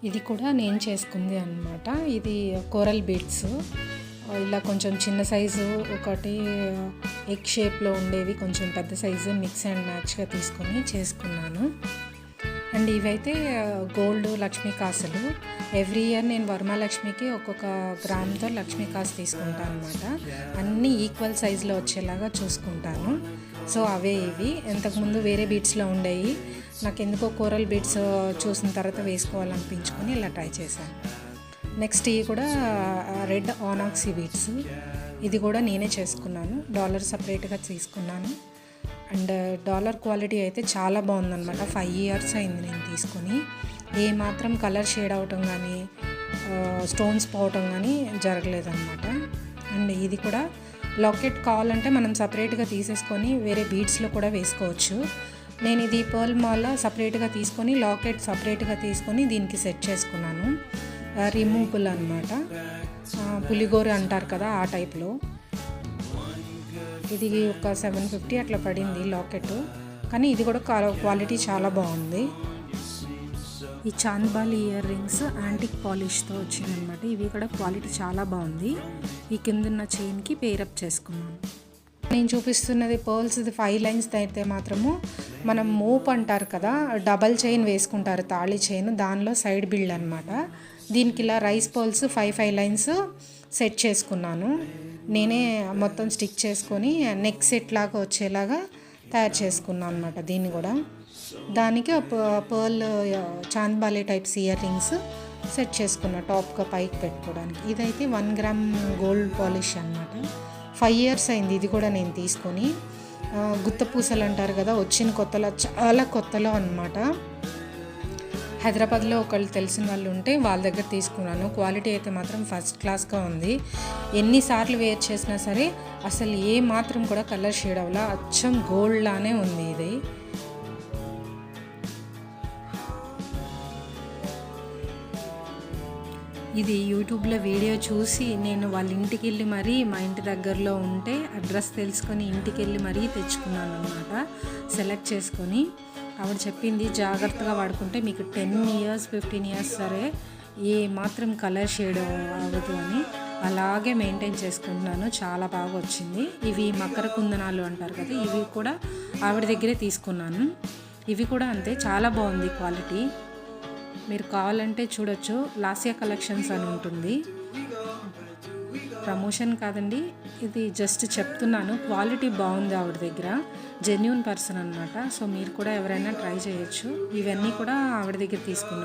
ఇది కూడా నేను చేసుకుంది అనమాట. ఇది కోరల్ బీడ్స్ ఇలా కొంచెం చిన్న సైజు, ఒకటి ఎగ్ షేప్లో ఉండేవి, కొంచెం పెద్ద సైజు మిక్స్ అండ్ మ్యాచ్గా తీసుకొని చేసుకున్నాను. అండ్ ఇవైతే గోల్డ్ లక్ష్మీ కాసులు. ఎవ్రీ ఇయర్ నేను వరమహాలక్ష్మికి ఒక్కొక్క గ్రామ్తో లక్ష్మీ కాసు తీసుకుంటాను అనమాట. అన్నీ ఈక్వల్ సైజులో వచ్చేలాగా చూసుకుంటాను. సో అవే ఇవి. ఇంతకుముందు వేరే బీడ్స్లో ఉండేవి, నాకు ఎందుకో కోరల్ బీడ్స్ చూసిన తర్వాత వేసుకోవాలనిపించుకొని ఇలా ట్రై చేశాను. నెక్స్ట్ ఇవి కూడా రెడ్ ఆనాక్సీ బీడ్స్. ఇది కూడా నేనే చేసుకున్నాను, డాలర్ సపరేట్గా తీసుకున్నాను. అండ్ డాలర్ క్వాలిటీ అయితే చాలా బాగుందన్నమాట. 5 years అయింది నేను తీసుకొని. ఏ మాత్రం కలర్ షేడ్ అవటం కానీ స్టోన్స్ పోవటం కానీ జరగలేదన్నమాట. అండ్ ఇది కూడా లాకెట్ కావాలంటే మనం సపరేట్గా తీసేసుకొని వేరే బీడ్స్లో కూడా వేసుకోవచ్చు. నేను ఇది పర్ల్ మాల సపరేట్గా తీసుకొని లాకెట్ సపరేట్గా తీసుకొని దీనికి సెట్ చేసుకున్నాను. రిమూవబుల్ అనమాట, పులిగోర అంటారు కదా ఆ టైప్లో. ఇది ఒక 750 అట్లా పడింది లాకెట్, కానీ ఇది కూడా క్వాలిటీ చాలా బాగుంది. ఈ చాంద్బాల్ ఇయర్ రింగ్స్ యాంటిక్ పాలిష్తో వచ్చిందనమాట. ఇవి కూడా క్వాలిటీ చాలా బాగుంది. ఈ కిందున్న చైన్కి పేరప్ చేసుకున్నాను. నేను చూపిస్తున్నది పర్ల్స్, ఇది 5 lines అయితే మాత్రము మనం మోప్ అంటారు కదా, డబల్ చైన్ వేసుకుంటారు తాళి చైన్, దానిలో సైడ్ బిల్డ్ అనమాట. దీనికి ఇలా రైస్ పర్ల్స్ 5 lines సెట్ చేసుకున్నాను. నేనే మొత్తం స్టిక్ చేసుకొని నెక్ సెట్ లాగా వచ్చేలాగా తయారు చేసుకున్నాను అనమాట. దీన్ని కూడా దానికి pearl chandbali types ear rings set చేసుకున్నా టాప్గా పైకి పెట్టుకోవడానికి. ఇదైతే 1 gram గోల్డ్ పాలిష్ అనమాట. 5 years అయింది ఇది కూడా నేను తీసుకొని. గుత్తపూసలు అంటారు కదా, వచ్చిన కొత్తలో, చాలా కొత్తలో అనమాట. హైదరాబాద్లో ఒకళ్ళు తెలిసిన వాళ్ళు ఉంటే వాళ్ళ దగ్గర తీసుకున్నాను. క్వాలిటీ అయితే మాత్రం ఫస్ట్ క్లాస్గా ఉంది. ఎన్నిసార్లు వేర్ చేసినా సరే అసలు ఏ మాత్రం కూడా కలర్ షేడ్ అవ్వలా, అచ్చం గోల్డ్ లానే ఉంది ఇది. ఇది యూట్యూబ్లో వీడియో చూసి నేను వాళ్ళ ఇంటికి వెళ్ళి మరీ, మా ఇంటి దగ్గరలో ఉంటే అడ్రస్ తెలుసుకొని ఇంటికి వెళ్ళి మరీ తెచ్చుకున్నాను అనమాట. సెలెక్ట్ చేసుకొని ఆవిడ చెప్పింది జాగ్రత్తగా వాడుకుంటే మీకు 10 years 15 years సరే ఏ మాత్రం కలర్ షేడ్ అవ్వదు అని. అలాగే మెయింటైన్ చేసుకుంటున్నాను, చాలా బాగా వచ్చింది. ఇవి మకర కుందనాలు అంటారు కదా, ఇవి కూడా ఆవిడ దగ్గరే తీసుకున్నాను. ఇవి కూడా అంతే, చాలా బాగుంది క్వాలిటీ. మీరు కావాలంటే చూడొచ్చు, లాసియా కలెక్షన్స్ అని ఉంటుంది. ప్రమోషన్ కాదండి, ఇది జస్ట్ చెప్తున్నాను. క్వాలిటీ బాగుంది ఆవిడ దగ్గర, జెన్యూన్ పర్సన్ అనమాట. సో మీరు కూడా ఎవరైనా ట్రై చేయొచ్చు. ఇవన్నీ కూడా ఆవిడ దగ్గర తీసుకున్నాను.